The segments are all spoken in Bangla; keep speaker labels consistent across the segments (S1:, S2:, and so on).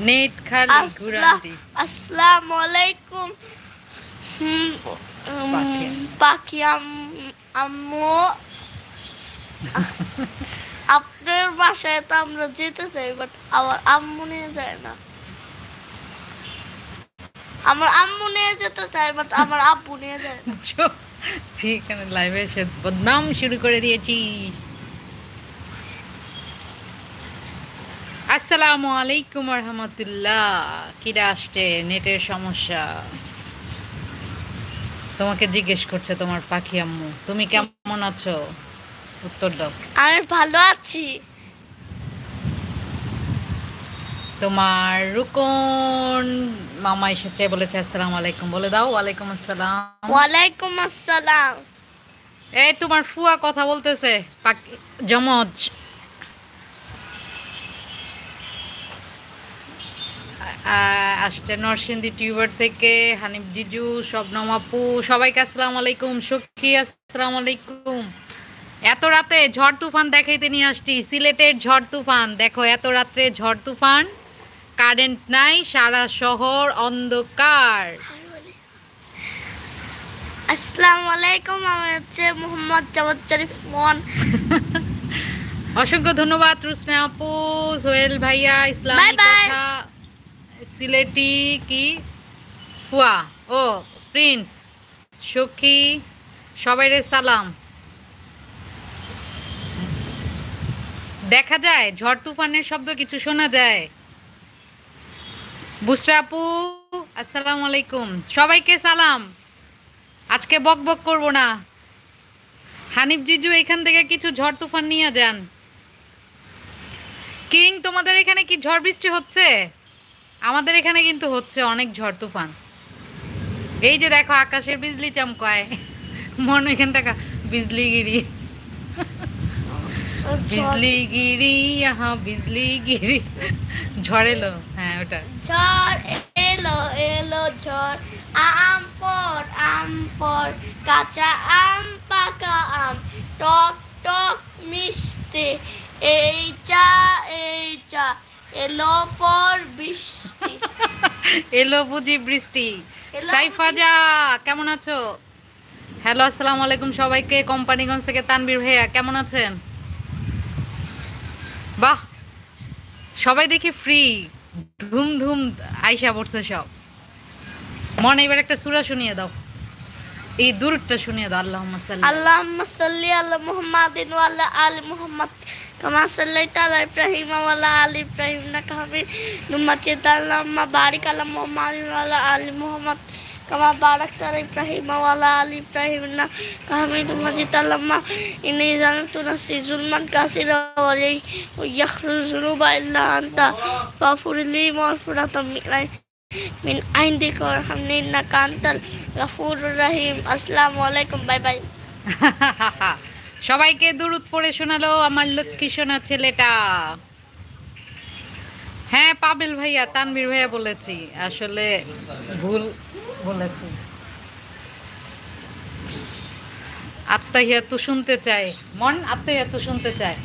S1: নেট খালি ঘুরান্তি।
S2: আসসালামু আলাইকুম পাখি আম্মু, আপনার বাসায় তো আমরা যেতে চাই, বাট আমার আম্মু নিয়ে যায় না। আমার আম্মু নিয়ে যেতে চাই, বাট আমার আব্বু নিয়ে যায় না।
S1: তুই এখানে লাইভে এসে বদনাম শুরু করে দিয়েছিস। আসসালামু আলাইকুম রহমতুল্লাহ। কিরা আসছে? নেটের সমস্যা। তোমাকে জিজ্ঞেস করছে তোমার পাখি আম্মু, তুমি কেমন আছো? উত্তর দাও।
S2: আমি ভালো আছি।
S1: তোমার রুকন মামা এসেছে, বলেছে আসসালামু আলাইকুম। বলে দাও ওয়ালাইকুম আসসালাম।
S2: ওয়ালাইকুম আসসালাম।
S1: এই তোমার ফুয়া কথা বলতেছে, জমজ। আসছে নরসিংদী টিউবার থেকে হানিফ জিজু, শবনম আপু, সবাইকে আসসালামু আলাইকুম। সখী আসসালামু আলাইকুম। এত রাতে ঝড় তুফান দেখাইতে নিয়ে আসছি, সিলেটের ঝড় তুফান দেখো। এত রাত্রে ঝড় তুফান, কারেন্ট নাই, সারা শহর অন্ধকার।
S2: আসসালামু আলাইকুম, আমি হচ্ছে মোহাম্মদ জাওয়াদ শরীফ মন।
S1: অসংখ্য ধন্যবাদ রুসনা আপু, সোহেল ভাইয়া, ইসলামী কথা, সিলেটি কি ফুয়া, ও প্রিন্স, সখী, সবাইরে সালাম। দেখা যায় ঝড় তুফানের শব্দ কিছু শোনা যায়। বুসরা আপু আসসালামু আলাইকুম, সবাইকে সালাম। আজকে বক বক করবো না। হানিফ জিজু এখান থেকে কিছু ঝড় তুফান নিয়ে যান। কিং, তোমাদের এখানে কি ঝড় বৃষ্টি হচ্ছে? আমাদের এখানে কিন্তু হচ্ছে অনেক ঝড় তুফান। এই যে দেখো আকাশের বিজলি চমকায়, মনে এখানটা বিজলিগিরি, বিজলিগিরি, আহা বিজলিগিরি। ঝড় এলো, হ্যাঁ ওটা।
S2: ঝড় এলো এলো ঝড়, আম পর কাঁচা আম, পাকা আম, টক টক মিষ্টি, এই চা এলো পর বৃষ্টি।
S1: এলো বুঝি বৃষ্টি। সাইফাজা কেমন আছো? হ্যালো আসসালামু আলাইকুম সবাইকে। কোম্পানিগঞ্জ থেকে তানবীর ভাইয়া কেমন আছেন? বাহ, সবাই দেখি ফ্রি, ধুম ধুম আইসা পড়ছে সব। মনে এবার একটা সূরা শুনিয়ে দাও, এই দুরুদটা শুনিয়ে দাও।
S2: আল্লাহুম্মা সাল্লি আলা মুহাম্মাদিন ওয়া আলা আলি মুহাম্মাদ কামা সাল্লাইতা আলা ইব্রাহিম ওয়া আলা আলি ইব্রাহিম ইন্নাকা হামিদুম মাজিদ। আল্লাহুম্মা বারিক আলা মুহাম্মাদিন ওয়া আলা আলি মুহাম্মাদ কামা বারাকতা আলা ইব্রাহিম ওয়া আলা আলি ইব্রাহিম ইন্নাকা হামিদুম মাজিদ। আল্লাহুম্মা ইন্নী যালামতু নাফসি যুলমান কাসীরা ওয়া লা ইয়াগফিরু যুনুবা ইল্লা আনতা ফাগফিরলি মাগফিরাতাম মিন ইনদিকা ওয়ারহামনি ইন্নাকা আনতাল গাফুরুর রহিম। আসসালামু আলাইকুম, বাই বাই।
S1: সবাইকে দুরুদ পড়ে শোনালো আমার লক্ষ্মী সোনা ছেলেটা। হ্যাঁ পাবেল ভাইয়া, তানবীর ভাইয়া বলেছি, আসলে ভুল বলেছি। আত্মাহিয়াতু শুনতে চাই মন, আত্মাহিয়াতু শুনতে চায়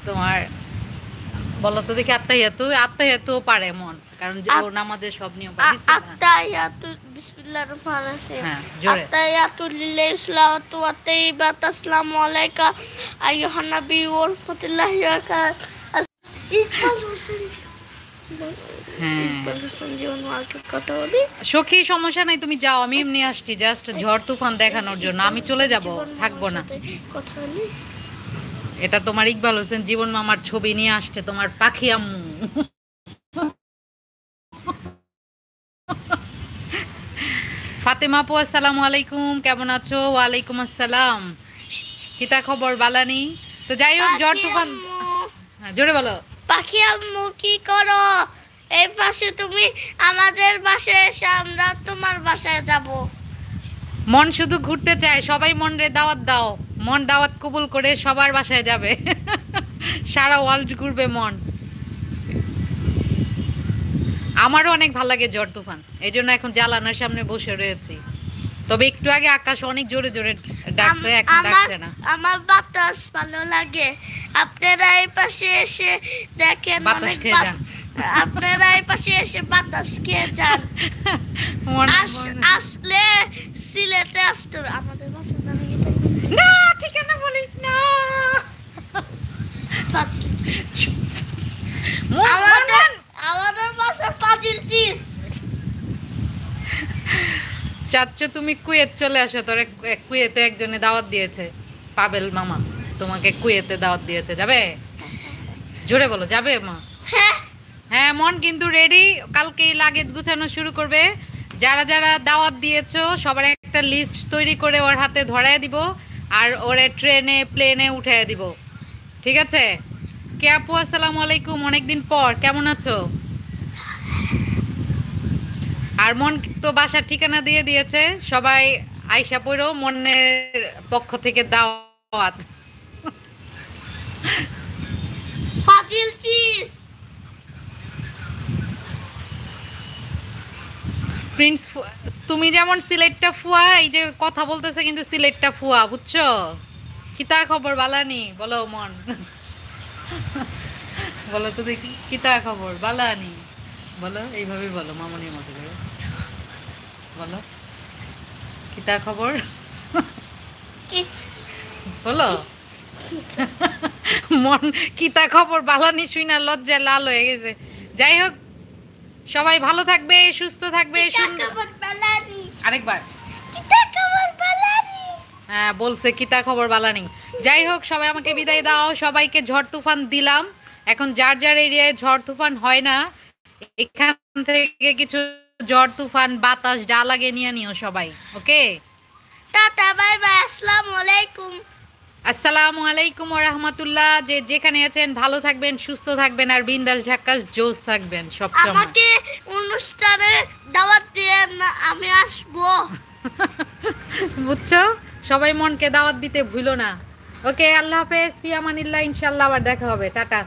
S1: তোমার। বলো তো দেখি, আত্মাহিয়াতু পারে মন, কারণ যে ওর নামাজের সব নিয়ম।
S2: আত্তাহিয়াতু বিসমিল্লাহির রহমানির রহিম।
S1: হ্যাঁ জোরে।
S2: আত্তাহিয়াতু লিল্লাহি সালাওয়াতু ওয়া তাইয়্যিবাতু আসসালামু আলাইকা আইয়ুহান নবী ওয়া রাহমাতুল্লাহি ওয়া বারাকাতুহু। ইকবাল হোসেন, ইকবাল হোসেন জীবন মার্কে কথা বলি।
S1: সখী সমস্যা নাই, তুমি যাও, আমি এমনি আসছি জাস্ট ঝড় তুফান দেখানোর জন্য। আমি চলে যাব, থাকবো না।
S2: কথা বলি।
S1: এটা তোমার ইকবাল হোসেন জীবন মামার ছবি নিয়ে আসছে তোমার পাখি আম্মু। ফাতেমা আপু আসসালামু আলাইকুম, কেমন আছো? ওয়ালাইকুম আসসালাম। কিতা খবর? বালানি তো। যাই হোক ঝড় তুফান, জোরে বলো।
S2: পাখি আম্মু কি করো? এই পাশে তুমি আমাদের বাসায় এসে আমরা তোমার বাসায় যাব।
S1: মন শুধু ঘুরতে চায়, সবাই মন রে দাওয়াত দাও। মন দাওয়াত কবুল করে সবার বাসায় যাবে, সারা ওয়ার্ল্ড ঘুরবে মন। আমারও অনেক ভালো লাগে ঝড় তুফান, এই জন্য এখন জানালার সামনে বসে রয়েছি। তবে একটু আগে আকাশ অনেক জোরে জোরে ডাকছে, এখন ডাকছে না।
S2: আমার বাতাস ভালো লাগে। আপনারা এই পাশে এসে দেখেন,
S1: বাতাস খেয়ে যান।
S2: আপনারা এই পাশে এসে বাতাস খেয়ে যান। আসলে সিলেটে আসতে হবে। আমাদের বাসা
S1: না ঠিকানা বলিস না।
S2: আমাদের বাসা ফাজিল চিজ।
S1: চাচ্ছো তুমি কুয়েত চলে আসো, তোর কুয়েতে একজনে দাওয়াত দিয়েছে, পাবেল মামা তোমাকে কুয়েতে দাওয়াত দিয়েছে, যাবে? জোরে বলো, যাবে মা? হ্যাঁ মন কিন্তু রেডি, কালকেই লাগেজ গুছানো শুরু করবে। যারা যারা দাওয়াত দিয়েছো সবার একটা লিস্ট তৈরি করে ওর হাতে ধরায় দিব, আর ওরে ট্রেনে প্লেনে উঠায় দিব, ঠিক আছে? কে আপু আসসালামু আলাইকুম, অনেকদিন পর, কেমন আছো? আর মন তো বাসার ঠিকানা দিয়ে দিয়েছে, সবাই আইসা পড়ো, মনের পক্ষ থেকে দাওয়াত।
S2: ফাজিল চিজ।
S1: প্রিন্স তুমি যেমন সিলেটটা ফুয়া, এই যে কথা বলতেছে কিন্তু সিলেটটা ফুয়া, বুঝছো? কিতা খবর বালানি বলো মন, বলো তো দেখি, কিতা খবর বালানি বলো, এইভাবে বলো মামনির মতো করে বলো, কিতা খবর বলো। মন কিতা খবর বালানি শুই না লজ্জায় লাল হয়ে গেছে। যাই হোক, সবাই ভালো থাকবে, সুস্থ থাকবে। আরেকবার হ্যাঁ বলছে কিতা খবর বালানি। যাই হোক, সবাই আমাকে বিদায় দাও, সবাইকে ঝড় তুফান দিলাম। এখন যার যার এরিয়ায় ঝড় তুফান হয় না, এখান থেকে কিছু ঝড় তুফান বাতাস যা লাগে নিয়ে নিও সবাই, ওকে?
S2: টাটা বাই বাই, আসসালামু আলাইকুম।
S1: আসসালামু আলাইকুম ওয়া রাহমাতুল্লাহ। যে যেখানে আছেন ভালো থাকবেন, সুস্থ থাকবেন, আর বিন্দাস ঝাক্কাস জোস থাকবেন সব সময়।
S2: আমাকে অনুষ্ঠানে দাওয়াত দিয়েন না, আমি আসবো।
S1: বুঝছো? সবাই মনকে দাওয়াত দিতে ভুলো না। ওকে, আল্লাহ হাফেজ, ফি আমানিল্লাহ, ইনশাআল্লাহ আবার দেখা হবে, টাটা।